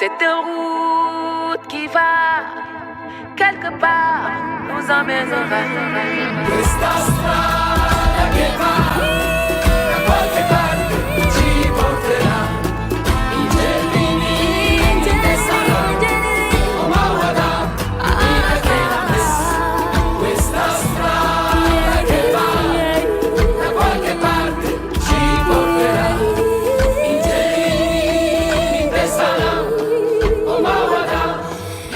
C'est une route qui va quelque part nous emmènera. Questa strada che va da qualche parte ci porterà. I giardini saranno Omawada, Irakenames. Questa strada che va da qualche parte ci porterà. I giardini saranno Omawada,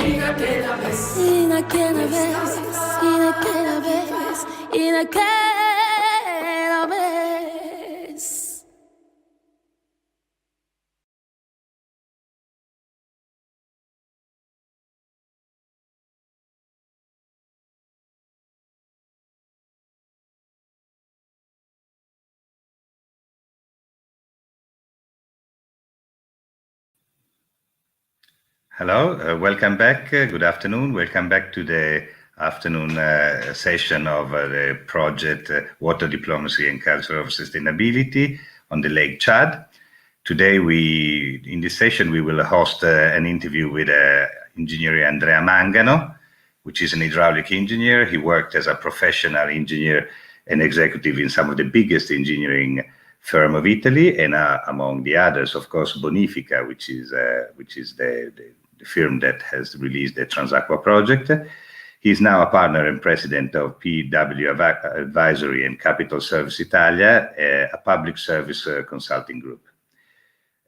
Irakenames. Hello, welcome back. Good afternoon. Welcome back to the afternoon session of the project Water Diplomacy and Culture of Sustainability on the Lake Chad. Today, in this session, we will host an interview with engineer Andrea Mangano, which is an hydraulic engineer. He worked as a professional engineer and executive in some of the biggest engineering firm of Italy, and among the others, of course, Bonifica, which is the firm that has released the Transacqua project. He's now a partner and president of PW Advisory and Capital Service Italia, a public service consulting group.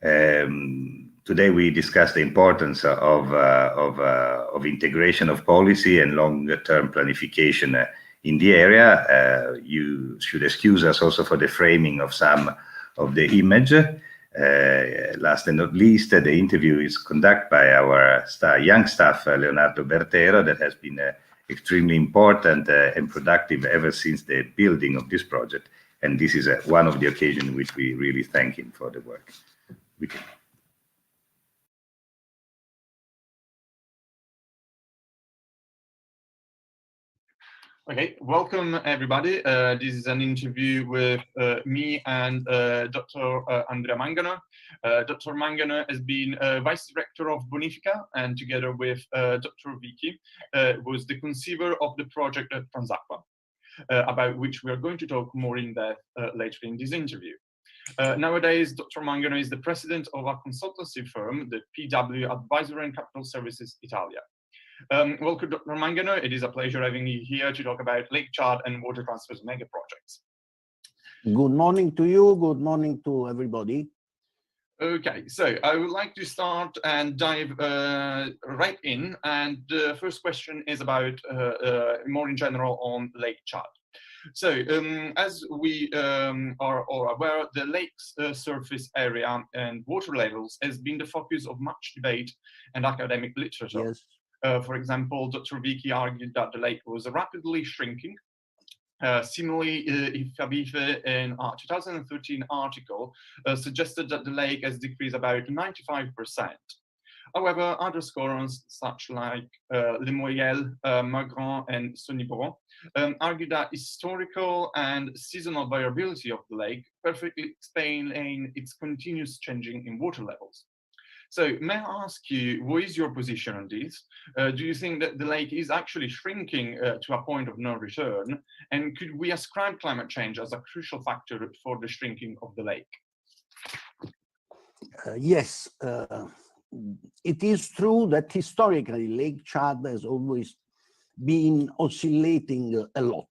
Today we discuss the importance of integration of policy and long-term planification in the area. You should excuse us also for the framing of some of the image. Last and not least, the interview is conducted by our young staff, Leonardo Bertero, that has been extremely important and productive ever since the building of this project. And this is one of the occasions in which we really thank him for the work. Okay, welcome everybody. This is an interview with me and Dr. Andrea Mangano. Dr. Mangano has been Vice Director of Bonifica, and together with Dr. Vicky, was the conceiver of the project at Transacqua, about which we are going to talk more in depth later in this interview. Nowadays, Dr. Mangano is the president of a consultancy firm, the PW Advisory and Capital Services Italia. Welcome, Dr. Mangano. It is a pleasure having you here to talk about Lake Chad and water transfers mega projects. Good morning to you. Good morning to everybody. Okay, so I would like to start and dive right in. And the first question is about more in general on Lake Chad. So as we are all aware, the lake's surface area and water levels has been the focus of much debate and academic literature. Yes. For example, Dr. Vicky argued that the lake was rapidly shrinking. Similarly, Fabife, in a 2013 article, suggested that the lake has decreased about 95%. However, other scholars, such like Lemoyel, Magran, and Sonibron, argue that historical and seasonal variability of the lake perfectly explain its continuous changing in water levels. So may I ask you, what is your position on this? Do you think that the lake is actually shrinking to a point of no return? And could we ascribe climate change as a crucial factor for the shrinking of the lake? Yes, it is true that historically Lake Chad has always been oscillating a lot.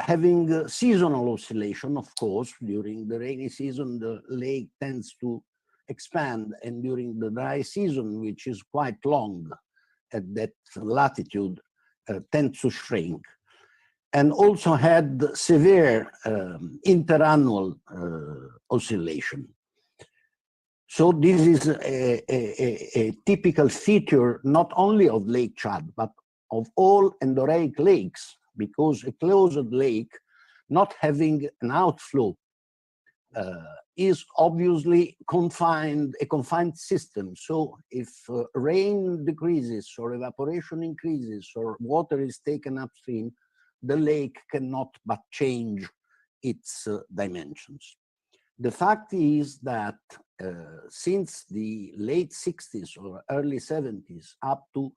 Having seasonal oscillation, of course, during the rainy season, the lake tends to expand, and during the dry season, which is quite long at that latitude, tends to shrink, and also had severe interannual oscillation. So this is a typical feature not only of Lake Chad, but of all endorheic lakes, because a closed lake not having an outflow is obviously a confined system. So if rain decreases or evaporation increases or water is taken upstream, the lake cannot but change its dimensions. The fact is that since the late 60s or early 70s up to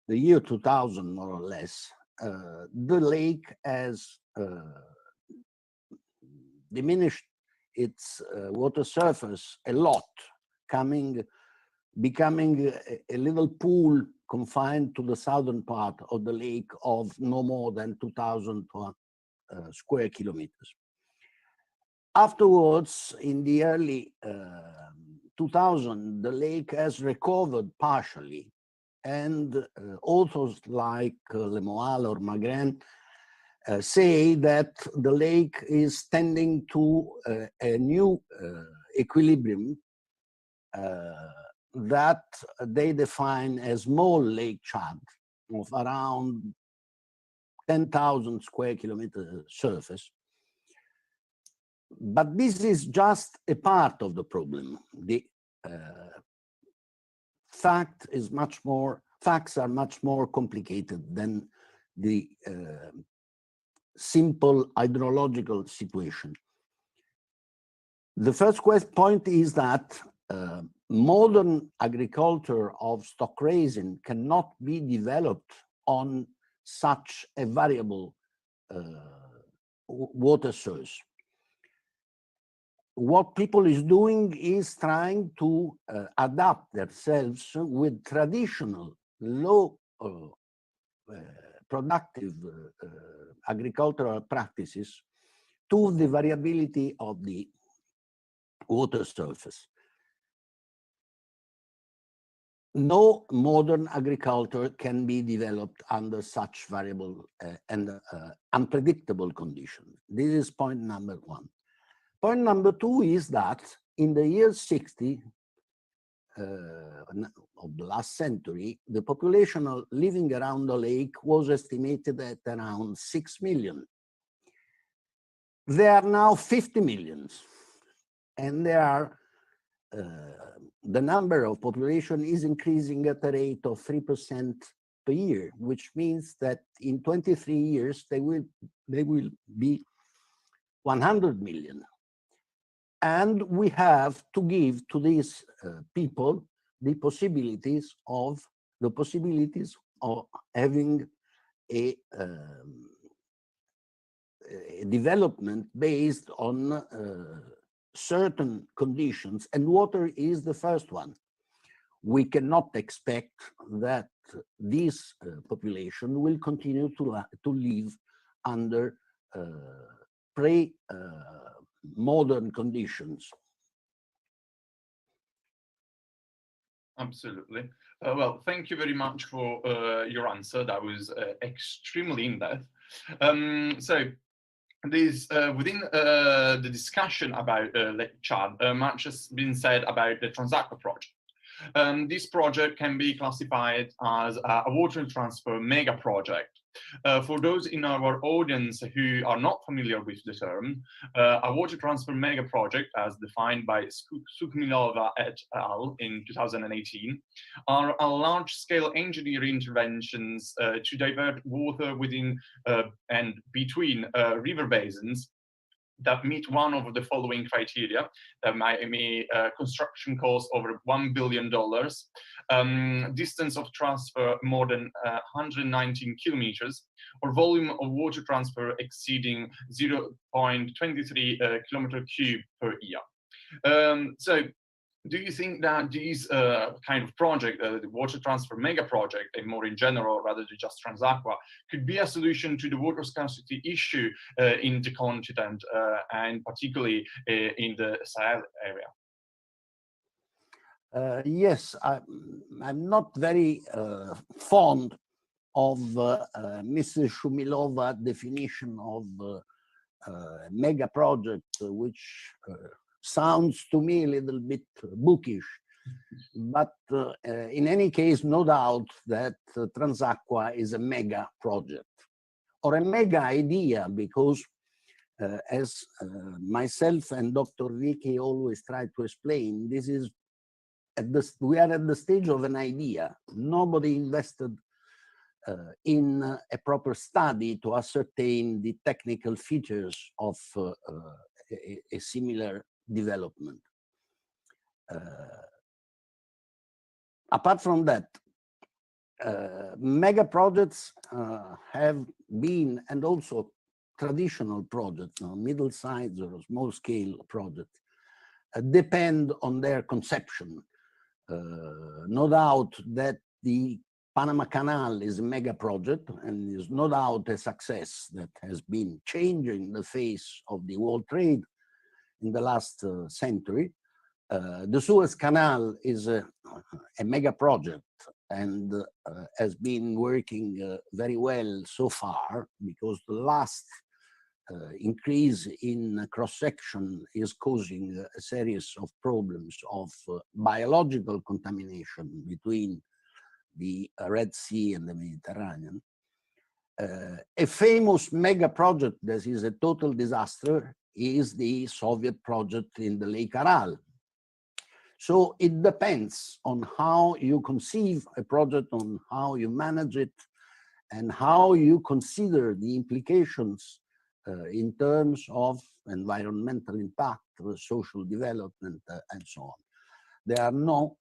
the year 2000, more or less, the lake has diminished its water surface a lot, becoming a little pool confined to the southern part of the lake of no more than 2,000 square kilometers. Afterwards, in the early 2000, the lake has recovered partially, and authors like Lemoal or Magrin say that the lake is tending to a new equilibrium that they define as small Lake Chad of around 10,000 square kilometer surface. But this is just a part of the problem. The facts are much more complicated than the simple hydrological situation. The first point is that modern agriculture of stock raising cannot be developed on such a variable water source. What people is doing is trying to adapt themselves with traditional low productive agricultural practices to the variability of the water surface. No modern agriculture can be developed under such variable and unpredictable conditions. This is point number one. Point number two is that in the year 60 of the last century, the population living around the lake was estimated at around 6 million. There are now 50 millions, and the number of population is increasing at a rate of 3% per year, which means that in 23 years they will be 100 million. And we have to give to these people the possibilities of having a development based on certain conditions, and water is the first one. We cannot expect that this population will continue to live under pre-modern conditions. Absolutely. Well, thank you very much for your answer. That was extremely in-depth. So, within the discussion about Lake Chad, much has been said about the Transaqua project. This project can be classified as a water transfer mega project. For those in our audience who are not familiar with the term, a water transfer mega project, as defined by Sukmilova et al. In 2018, are a large-scale engineering interventions to divert water within and between river basins that meet one of the following criteria. That might be construction cost over $1 billion, distance of transfer more than 119 kilometers, or volume of water transfer exceeding 0.23 kilometer cube per year. So, do you think that these kind of project, the water transfer mega project, and more in general, rather than just Transaqua, could be a solution to the water scarcity issue in the continent, and particularly in the Sahel area? Yes, I'm not very fond of Mrs. Shumilova's definition of mega project, which sounds to me a little bit bookish, but in any case, no doubt that Transaqua is a mega project or a mega idea, because as myself and Dr. Vicky always try to explain, this is we are at the stage of an idea. Nobody invested in a proper study to ascertain the technical features of a similar development. Apart from that, mega projects have been, and also traditional projects, middle-sized or small-scale projects, depend on their conception. No doubt that the Panama Canal is a mega project and is no doubt a success that has been changing the face of the world trade in the last century. The Suez Canal is a mega project and has been working very well so far, because the last increase in cross-section is causing a series of problems of biological contamination between the Red Sea and the Mediterranean. A famous mega project that is a total disaster is the Soviet project in the Lake Aral. So it depends on how you conceive a project, on how you manage it, and how you consider the implications in terms of environmental impact, social development, and so on. There are no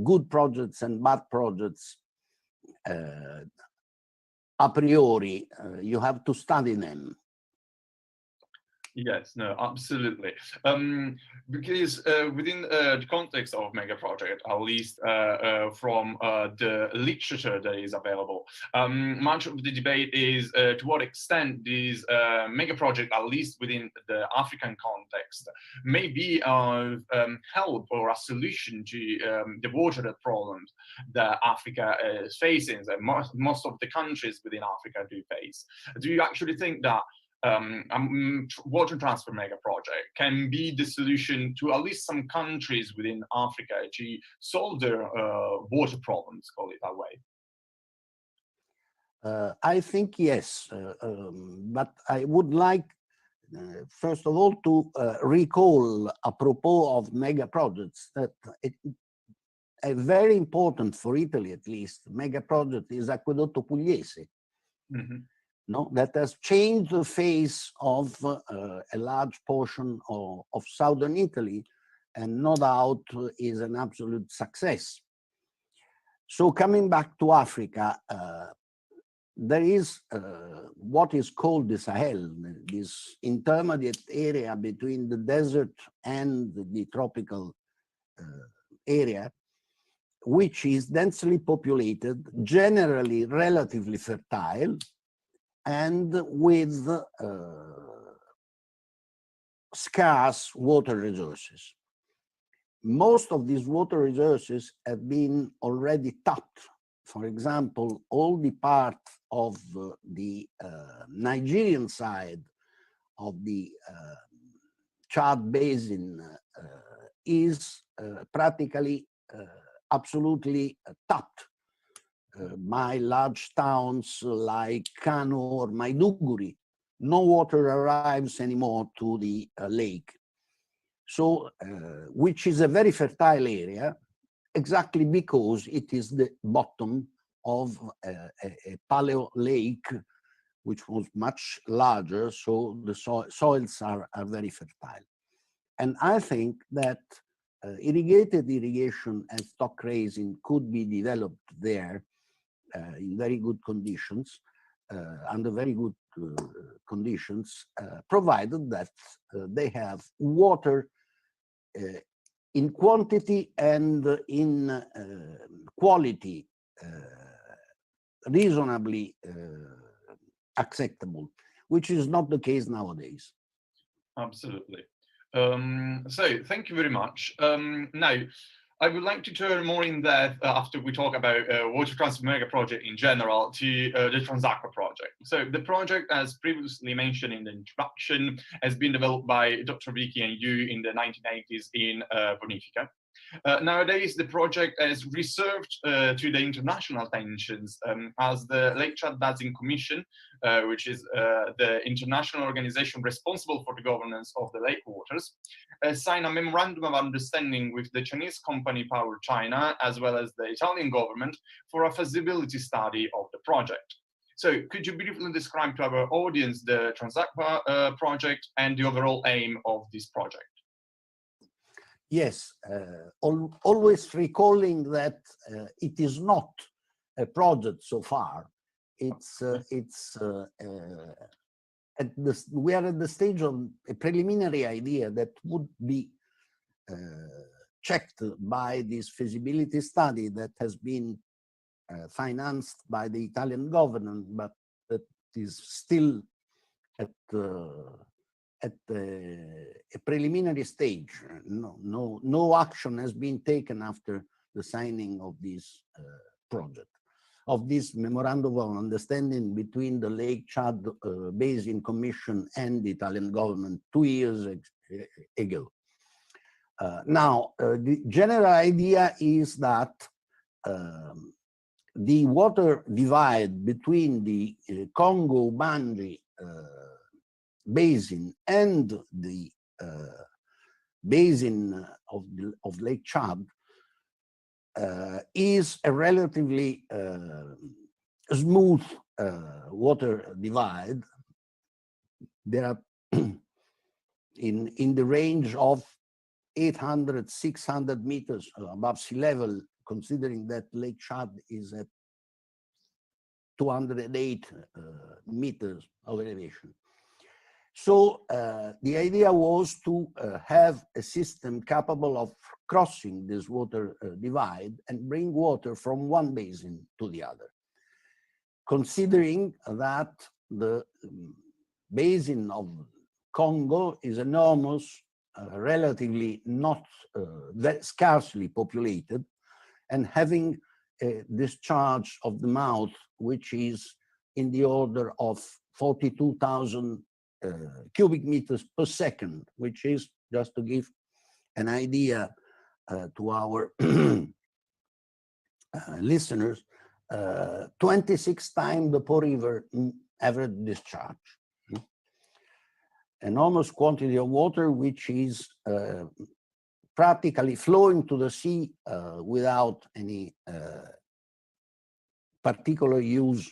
good projects and bad projects a priori. You have to study them. Yes, no, absolutely. Because within the context of mega project, at least from the literature that is available, much of the debate is to what extent these mega project, at least within the African context, may be of help or a solution to the water problems that Africa is facing, that most of the countries within Africa do face. Do you actually think that water transfer mega project can be the solution to at least some countries within Africa to solve their water problems, call it that way? I think yes, but I would like, first of all, to recall, apropos of mega projects, that a very important, for Italy at least, mega project is Acquedotto Pugliese. Mm-hmm. No, that has changed the face of a large portion of southern Italy, and no doubt is an absolute success. So coming back to Africa, there is what is called the Sahel, this intermediate area between the desert and the tropical area, which is densely populated, generally relatively fertile, and with scarce water resources. Most of these water resources have been already tapped. For example, all the part of the Nigerian side of the Chad Basin is practically absolutely tapped by large towns like Kano or Maiduguri. No water arrives anymore to the lake. So, which is a very fertile area, exactly because it is the bottom of a paleo lake, which was much larger, so the soils are very fertile. And I think that irrigated irrigation and stock raising could be developed there in very good conditions, under very good conditions, provided that they have water in quantity and in quality reasonably acceptable, which is not the case nowadays. Absolutely. So thank you very much. Now, I would like to turn more in depth after we talk about water transfer mega project in general to the Transaqua project. So the project, as previously mentioned in the introduction, has been developed by Dr. Vicky and you in the 1980s in Bonifica. Nowadays, the project is reserved to the international tensions as the Lake Chad Basin Commission, which is the international organization responsible for the governance of the lake waters, signed a memorandum of understanding with the Chinese company Power China, as well as the Italian government, for a feasibility study of the project. So could you briefly describe to our audience the Transaqua project and the overall aim of this project? Yes, always recalling that it is not a project so far. We are at the stage of a preliminary idea that would be checked by this feasibility study that has been financed by the Italian government, but that is still at a preliminary stage. No action has been taken after the signing of this project, of this memorandum of understanding between the Lake Chad Basin Commission and the Italian government 2 years ago. Now, the general idea is that the water divide between the Congo-Ubangi basin and the basin of Lake Chad is a relatively smooth water divide. There are in the range of 800, 600 meters above sea level, considering that Lake Chad is at 208 meters of elevation. So the idea was to have a system capable of crossing this water divide and bring water from one basin to the other. Considering that the basin of Congo is enormous, relatively not that scarcely populated, and having a discharge of the mouth, which is in the order of 42,000 cubic meters per second, which is, just to give an idea to our listeners, 26 times the Po River average discharge. Enormous quantity of water, which is practically flowing to the sea without any particular use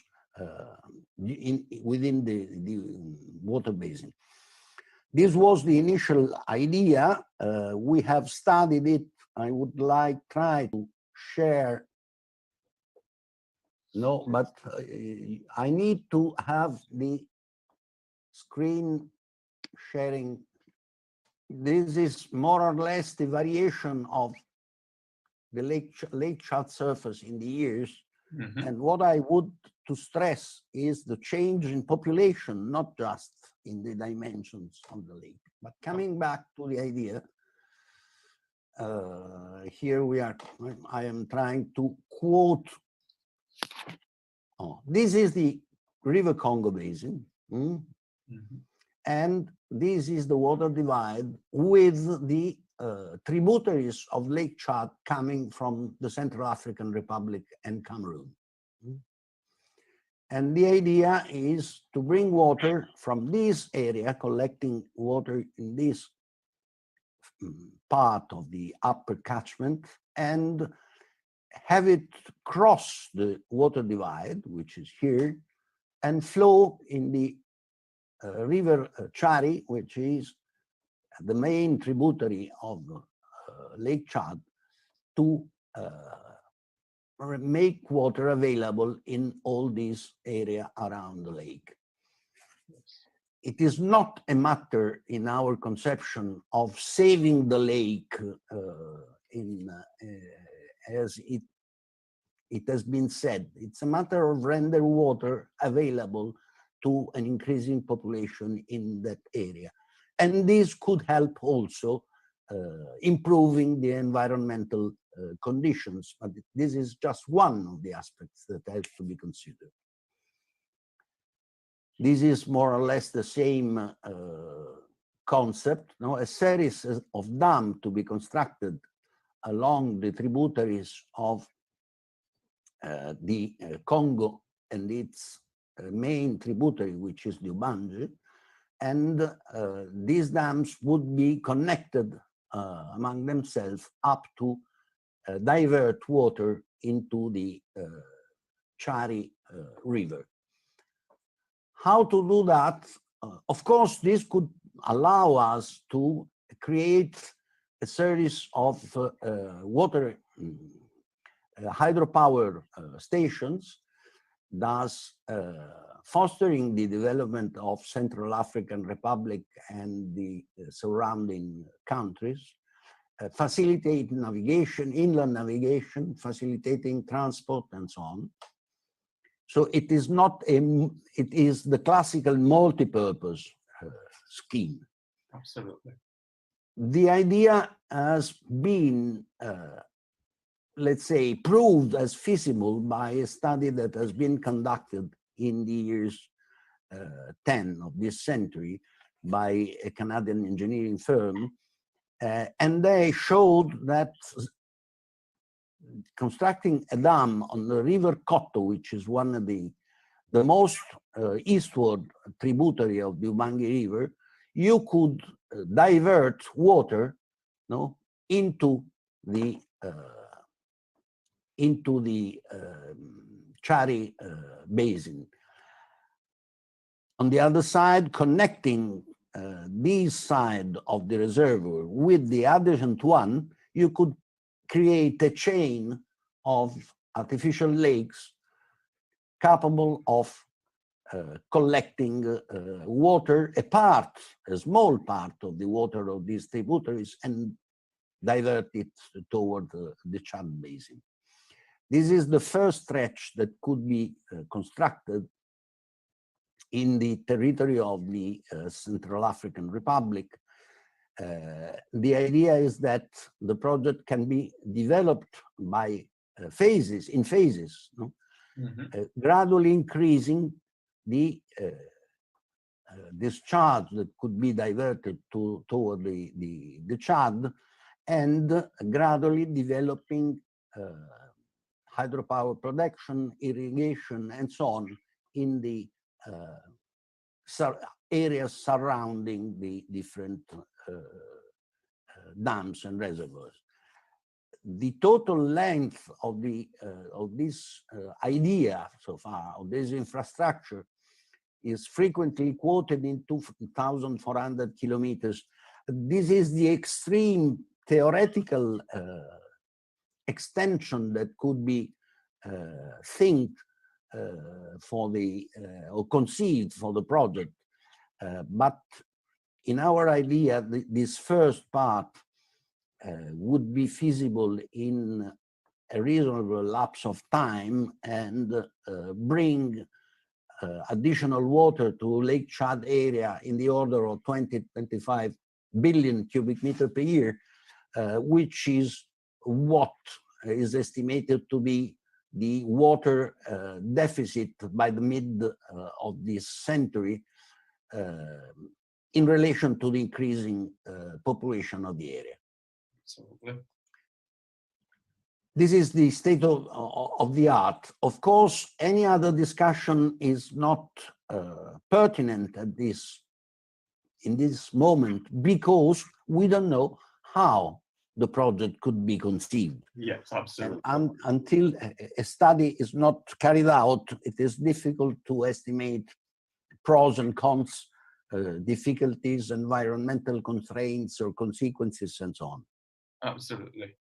within the water basin. This was the initial idea. We have studied it. I would try to share. No, but I need to have the screen sharing. This is more or less the variation of the Lake Chad surface in the years. Mm-hmm. And what I would to stress is the change in population, not just in the dimensions of the lake. But coming back to the idea, here we are. I am trying to quote. Oh, this is the River Congo Basin. Mm-hmm. And this is the water divide with the tributaries of Lake Chad coming from the Central African Republic and Cameroon. And the idea is to bring water from this area, collecting water in this part of the upper catchment, and have it cross the water divide, which is here, and flow in the river Chari, which is the main tributary of Lake Chad, to make water available in all this area around the lake. It is not a matter in our conception of saving the lake as it has been said. It's a matter of render water available to an increasing population in that area. And this could help also improving the environmental conditions, but this is just one of the aspects that has to be considered. This is more or less the same concept, no? A series of dams to be constructed along the tributaries of the Congo and its main tributary, which is the Ubangi, and these dams would be connected among themselves up to divert water into the Chari River. How to do that? Of course, this could allow us to create a series of water hydropower stations, thus fostering the development of Central African Republic and the surrounding countries, facilitating navigation, inland navigation, facilitating transport, and so on. So it is not it is the classical multi-purpose scheme. Absolutely. The idea has been, let's say, proved as feasible by a study that has been conducted in the years 10 of this century by a Canadian engineering firm. And they showed that constructing a dam on the river Cotto, which is one of the most eastward tributary of the Ubangi River, you could divert water, no, into the Chari basin. On the other side, connecting this side of the reservoir with the adjacent one, you could create a chain of artificial lakes capable of collecting water, a small part of the water of these tributaries, and divert it toward the Chad basin. This is the first stretch that could be constructed in the territory of the Central African Republic. The idea is that the project can be developed by phases, no? Gradually increasing the discharge that could be diverted toward the Chad, and gradually developing hydropower production, irrigation, and so on in the areas surrounding the different dams and reservoirs. The total length of this idea so far, of this infrastructure, is frequently quoted in 2,400 kilometers. This is the extreme theoretical extension that could be think for the or conceived for the project, but in our idea, this first part would be feasible in a reasonable lapse of time and bring additional water to Lake Chad area in the order of 20-25 billion cubic meter per year, which is what is estimated to be the water deficit by the mid of this century in relation to the increasing population of the area. Absolutely. This is the state of the art. Of course, any other discussion is not pertinent at in this moment, because we don't know how the project could be conceived. Yes, absolutely. And until a study is not carried out, it is difficult to estimate pros and cons, difficulties, environmental constraints or consequences, and so on. Absolutely.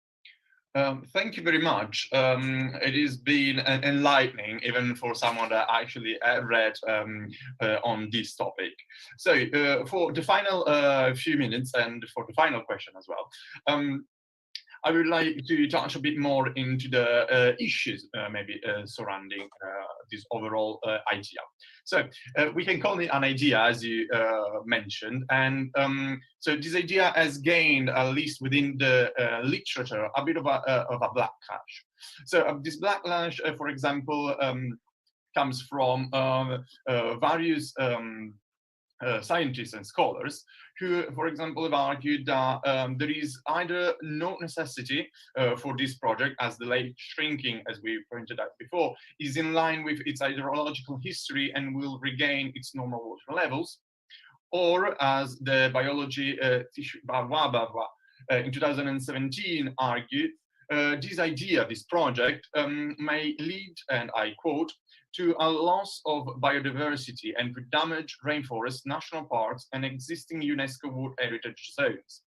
Thank you very much. It has been enlightening, even for someone that actually read on this topic. So for the final few minutes, and for the final question as well, I would like to touch a bit more into the issues maybe surrounding this overall idea. So we can call it an idea, as you mentioned, and so this idea has gained, at least within the literature, a bit of a backlash. So this backlash, for example, comes from various scientists and scholars who, for example, have argued that there is either no necessity for this project, as the lake shrinking, as we pointed out before, is in line with its hydrological history and will regain its normal water levels, or as the biology in 2017 argued, this idea, this project, may lead, and I quote, to a loss of biodiversity and would damage rainforests, national parks, and existing UNESCO World Heritage Zones.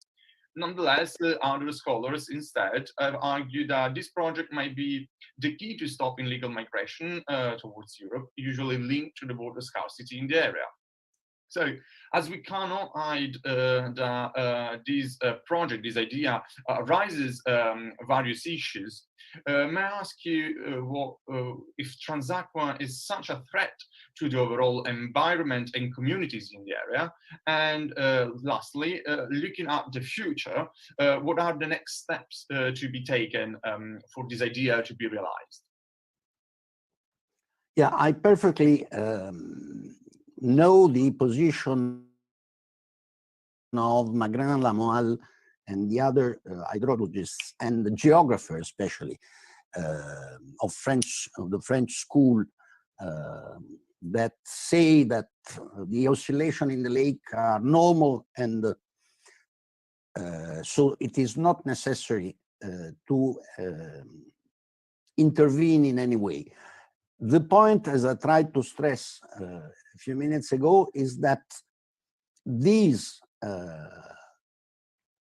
Nonetheless, other scholars instead have argued that this project might be the key to stopping legal migration towards Europe, usually linked to the water scarcity in the area. So, as we cannot hide that this project, this idea, raises various issues, may I ask you if Transaqua is such a threat to the overall environment and communities in the area? And lastly, looking at the future, what are the next steps to be taken for this idea to be realized? Yeah, I perfectly know the position of Magrin Lamoelle and the other hydrologists and the geographers, especially of the French school, that say that the oscillation in the lake are normal, and so it is not necessary to intervene in any way. The point, as I tried to stress a few minutes ago, is that these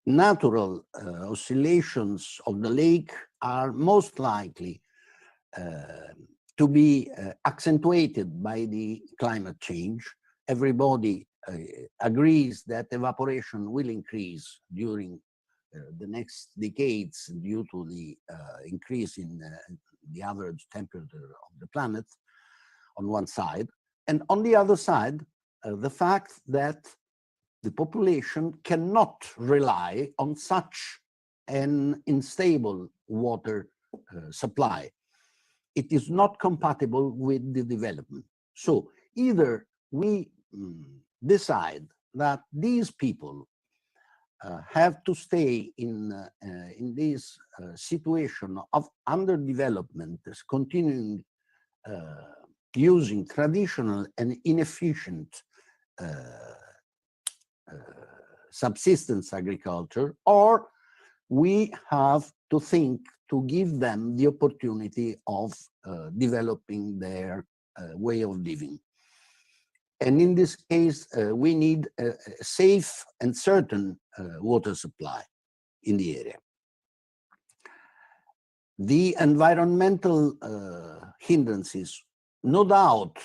natural oscillations of the lake are most likely to be accentuated by the climate change. Everybody agrees that evaporation will increase during the next decades due to the increase in the average temperature of the planet on one side, and on the other side, the fact that the population cannot rely on such an unstable water supply. It is not compatible with the development. So either we decide that these people have to stay in this situation of underdevelopment, continuing using traditional and inefficient subsistence agriculture, or we have to think to give them the opportunity of developing their way of living. And in this case, we need a safe and certain water supply in the area. The environmental hindrances, no doubt,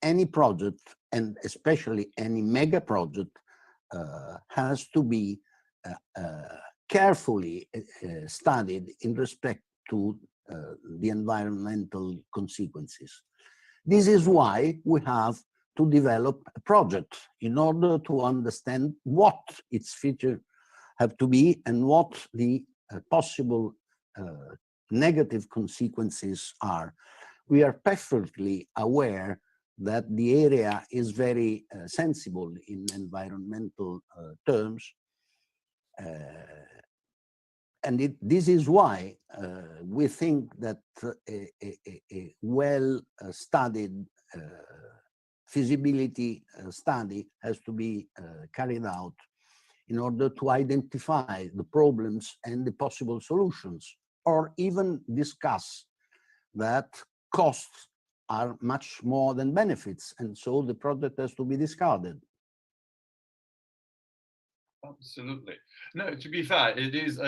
any project, and especially any mega project, has to be carefully studied in respect to the environmental consequences. This is why we have to develop a project in order to understand what its features have to be and what the possible negative consequences are. We are perfectly aware that the area is very sensible in environmental terms, and this is why we think that a well-studied feasibility study has to be carried out in order to identify the problems and the possible solutions, or even discuss that costs are much more than benefits, and so the project has to be discarded. Absolutely. No, to be fair, it is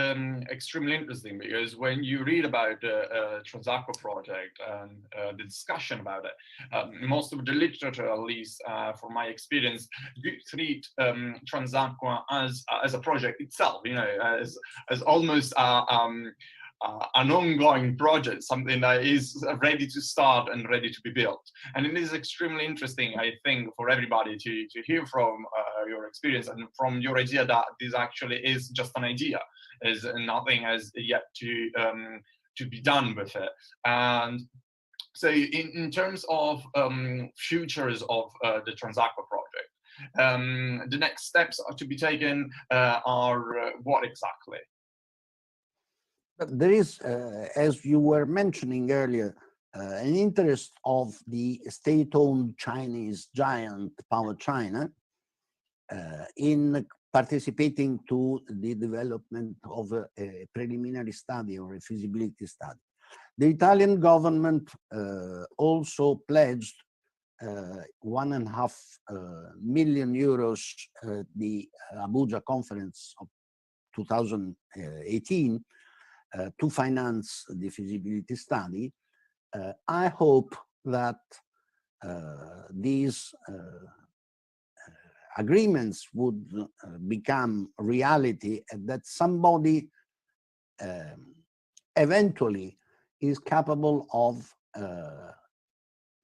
extremely interesting, because when you read about the Transaqua project and the discussion about it, most of the literature, at least from my experience, do treat Transaqua as a project itself, you know, as almost an ongoing project, something that is ready to start and ready to be built. And it is extremely interesting, I think, for everybody to hear from your experience and from your idea that this actually is just an idea, is nothing has yet to be done with it. And so in terms of futures of the Transaqua project, the next steps are to be taken are what exactly? There is, as you were mentioning earlier, an interest of the state-owned Chinese giant Power China in participating to the development of a preliminary study or a feasibility study. The Italian government also pledged 1.5 million euros at the Abuja conference of 2018 to finance the feasibility study. I hope that these agreements would become reality and that somebody eventually is capable of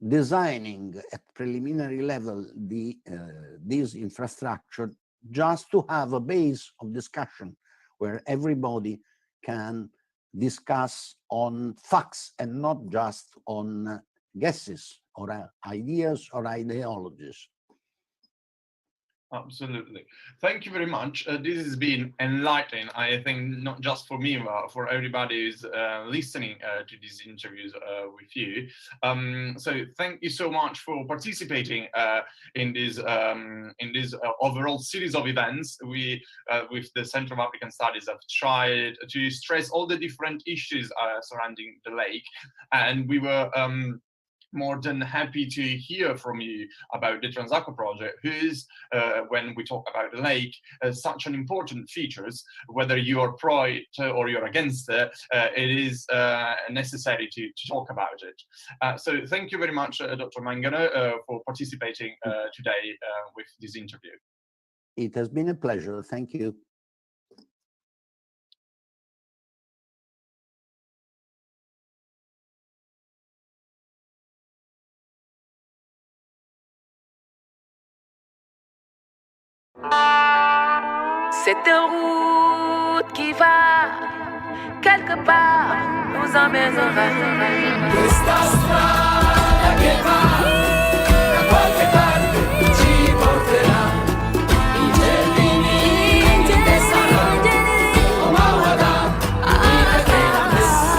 designing at preliminary level this infrastructure, just to have a base of discussion where everybody can discuss on facts and not just on guesses or ideas or ideologies. Absolutely. Thank you very much. This has been enlightening, I think, not just for me, but for everybody who's listening to these interviews with you. So thank you so much for participating in this overall series of events. We, with the Center of African Studies, have tried to stress all the different issues surrounding the lake, and we were more than happy to hear from you about the Transaco project, whose, when we talk about the lake, such an important features, whether you are pro it or you're against it, it is necessary to talk about it. So thank you very much, Dr. Mangano, for participating today with this interview. It has been a pleasure. Thank you. C'est une route qui va quelque part, nous emmènera. Questa strada che va da qualche parte ci porterà. I giardini che saranno o mawada, ina che la messa.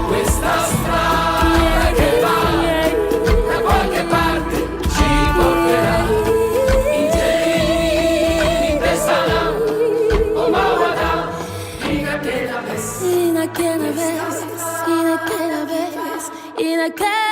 Questa strada che va da qualche parte ci porterà. I giardini che saranno o mawada, ina che la messa. In a cannabis, in a cannabis, in a cannabis.